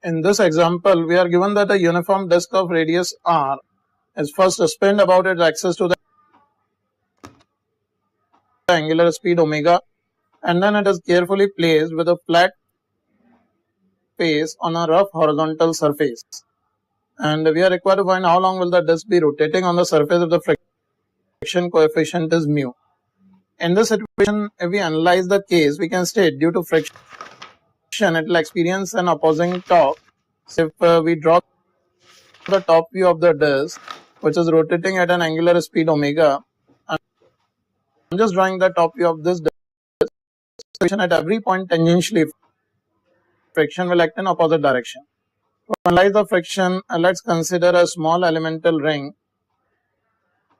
In this example, we are given that a uniform disk of radius r is first spun about its axis to the angular speed omega, and then it is carefully placed with a flat face on a rough horizontal surface. And we are required to find how long will the disk be rotating on the surface if the friction coefficient is mu. In this situation, if we analyze the case, we can state due to friction, it will experience an opposing torque. So if we draw the top view of the disk, which is rotating at an angular speed omega, I'm just drawing the top view of this disk. At every point tangentially, friction will act in opposite direction. To analyze the friction, let's consider a small elemental ring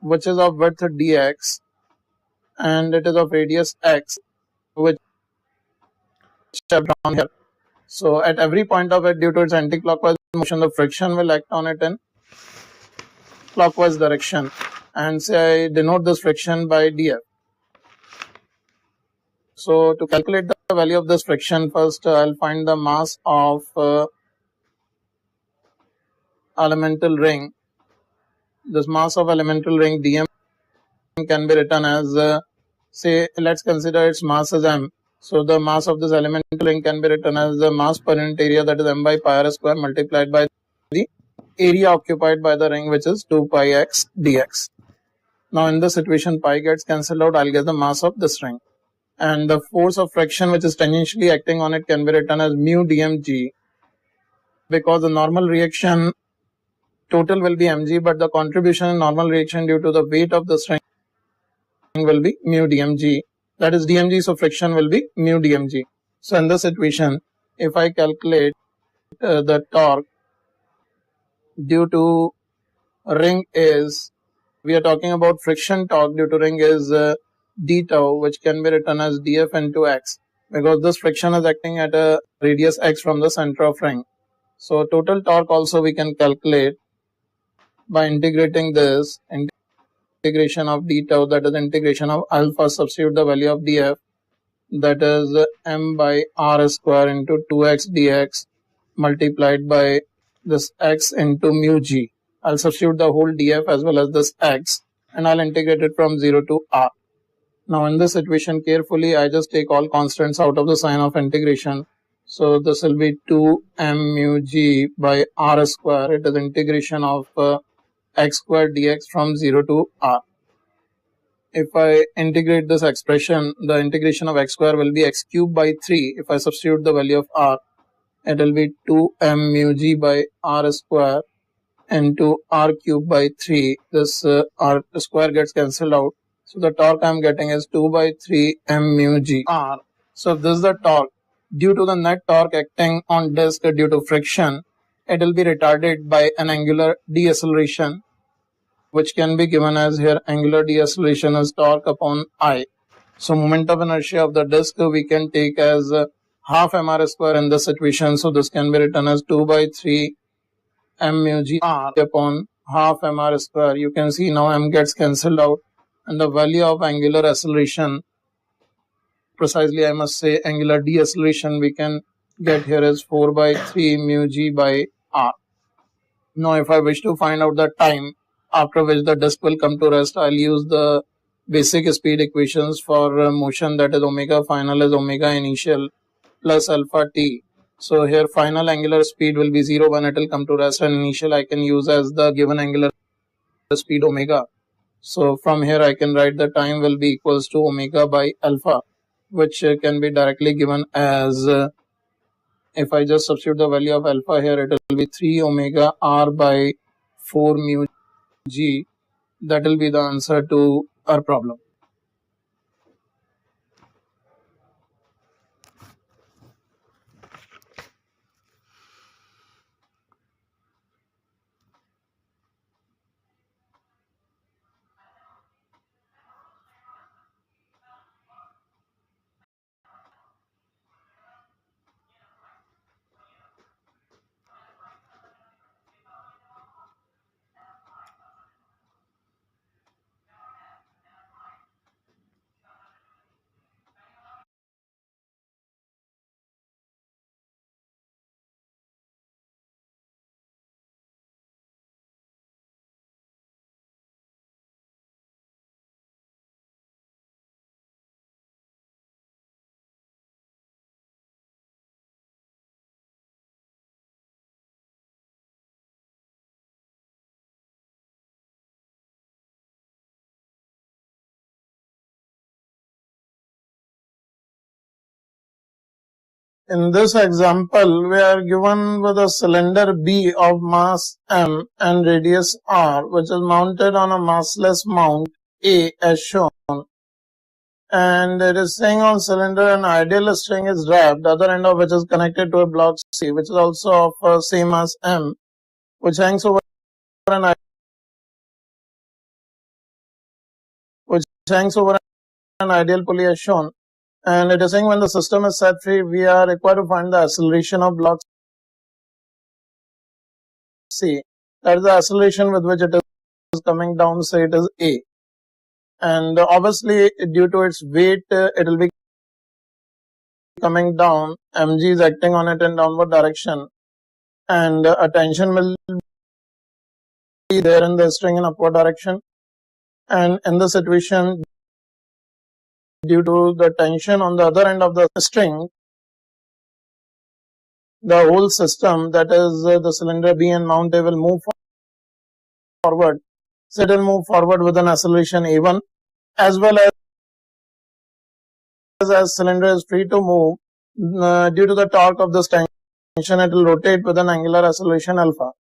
which is of width dx and it is of radius x, which I have drawn here. So at every point of it, due to its anti-clockwise motion, the friction will act on it in clockwise direction, and say I denote this friction by df. So to calculate the value of this friction, first I'll find the mass of elemental ring. This mass of elemental ring dm can be written as say let's consider its mass as m. So the mass of this elemental ring can be written as the mass per unit area, that is m by pi r square multiplied by the area occupied by the ring, which is 2 pi x dx. Now in this situation, pi gets cancelled out, I'll get the mass of this ring. And the force of friction which is tangentially acting on it can be written as mu dmg, because the normal reaction total will be mg, but the contribution in normal reaction due to the weight of the string will be mu dmg, that is dmg, so friction will be mu dmg. So in this situation, if I calculate the torque due to ring is, we are talking about friction torque due to ring is d tau, which can be written as df into x, because this friction is acting at a radius x from the center of ring. So total torque also we can calculate by integrating this integration of d tau, that is integration of alpha, substitute the value of df, that is m by r square into 2x dx multiplied by this x into mu g. I'll substitute the whole df as well as this x, and I'll integrate it from 0 to r. Now in this situation, carefully I just take all constants out of the sign of integration. So this will be 2m mu g by r square. It is integration of x square dx from 0 to r. If I integrate this expression, the integration of x square will be x cube by 3. If I substitute the value of r, it will be 2m mu g by r square into r cube by 3. This r square gets cancelled out. So the torque I am getting is 2 by 3 m mu g r. So if this is the torque, due to the net torque acting on disk due to friction, it will be retarded by an angular deceleration, which can be given as here angular deceleration is torque upon I. So moment of inertia of the disk we can take as half mr square in this situation. So this can be written as 2 by 3 m mu g r upon half mr square. You can see now m gets cancelled out, and the value of angular acceleration, precisely I must say angular deceleration, we can get here is 4 by 3 mu g by r. Now if I wish to find out the time after which the disk will come to rest, I'll use the basic speed equations for motion, that is omega final is omega initial plus alpha t. So here final angular speed will be 0 when it will come to rest, and initial I can use as the given angular speed omega. So from here I can write the time will be equals to omega by alpha, which can be directly given as if I just substitute the value of alpha here, it will be 3 omega r by 4 mu g. That will be the answer to our problem. In this example, we are given with a cylinder B of mass M and radius R, which is mounted on a massless mount A as shown. And it is saying on cylinder an ideal string is wrapped, the other end of which is connected to a block C, which is also of same mass M, which hangs over an ideal pulley as shown. And it is saying when the system is set free, we are required to find the acceleration of block C. That is the acceleration with which it is coming down, say it is A. And obviously, due to its weight, it will be coming down. Mg is acting on it in downward direction. And a tension will be there in the string in upward direction. And in the situation, due to the tension on the other end of the string, the whole system, that is the cylinder B and mount A, will move forward. So it will move forward with an acceleration A1, as well as cylinder is free to move. Due to the torque of this tension, it will rotate with an angular acceleration alpha.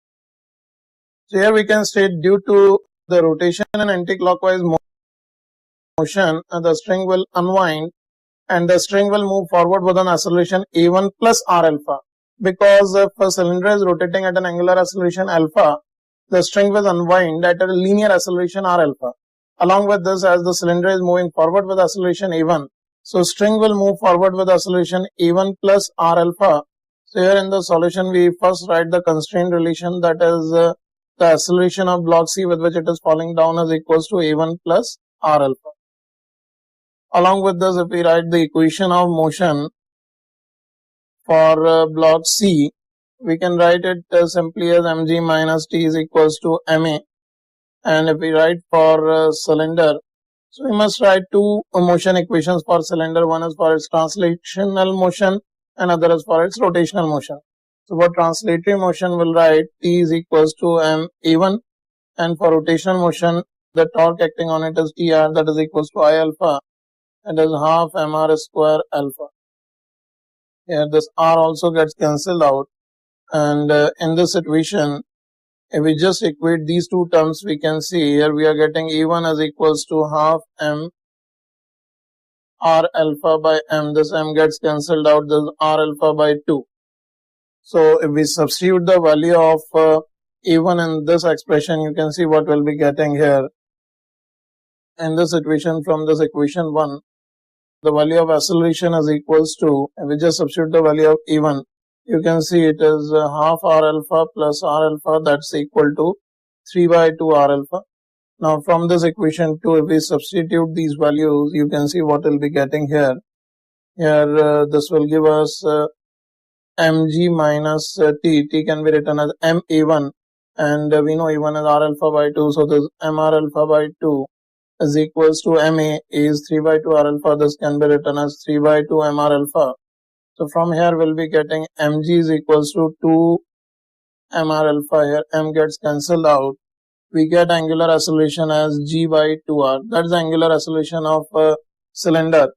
So here we can state due to the rotation and anti-clockwise motion, the string will unwind and the string will move forward with an acceleration A1 plus R alpha. Because if a cylinder is rotating at an angular acceleration alpha, the string will unwind at a linear acceleration R alpha. Along with this, as the cylinder is moving forward with acceleration A1, so string will move forward with acceleration A1 plus R alpha. So here in the solution, we first write the constraint relation, that is the acceleration of block C with which it is falling down is equals to A1 plus R alpha. Along with this, if we write the equation of motion for block C, we can write it simply as mg minus t is equals to ma. And if we write for cylinder, so we must write two motion equations for cylinder. One is for its translational motion and other is for its rotational motion. So for translatory motion, we'll write t is equals to m a1, and for rotational motion, the torque acting on it is tr, that is equals to I alpha, and is half mr square alpha. Here this r also gets cancelled out, and in this situation, if we just equate these two terms, we can see here we are getting E1 is equals to half m r alpha by m. This m gets cancelled out, this r alpha by 2. So if we substitute the value of E1 in this expression, you can see what we'll be getting here. In this equation, from this equation 1, the value of acceleration is equals to, if we just substitute the value of E1, you can see it is half r alpha plus r alpha, that's equal to 3 by 2 r alpha. Now from this equation 2, if we substitute these values, you can see what we'll be getting here. Here this will give us mg minus t can be written as ma1, and we know a1 is r alpha by 2, so this mr alpha by 2 is equals to ma is 3 by 2 r alpha. This can be written as 3 by 2 mr alpha. So from here we'll be getting mg is equals to 2 mr alpha. Here m gets cancelled out. We get angular acceleration as g by 2r. That's the angular acceleration of cylinder.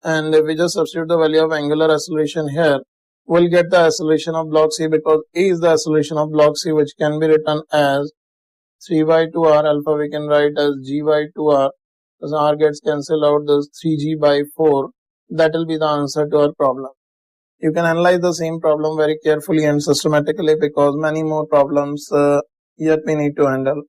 And if we just substitute the value of angular acceleration here, we'll get the acceleration of block C, because A is the acceleration of block C, which can be written as 3 by 2 r alpha. We can write as g by 2r. As r gets cancelled out, this 3g by 4. That will be the answer to our problem. You can analyze the same problem very carefully and systematically, because many more problems yet we need to handle.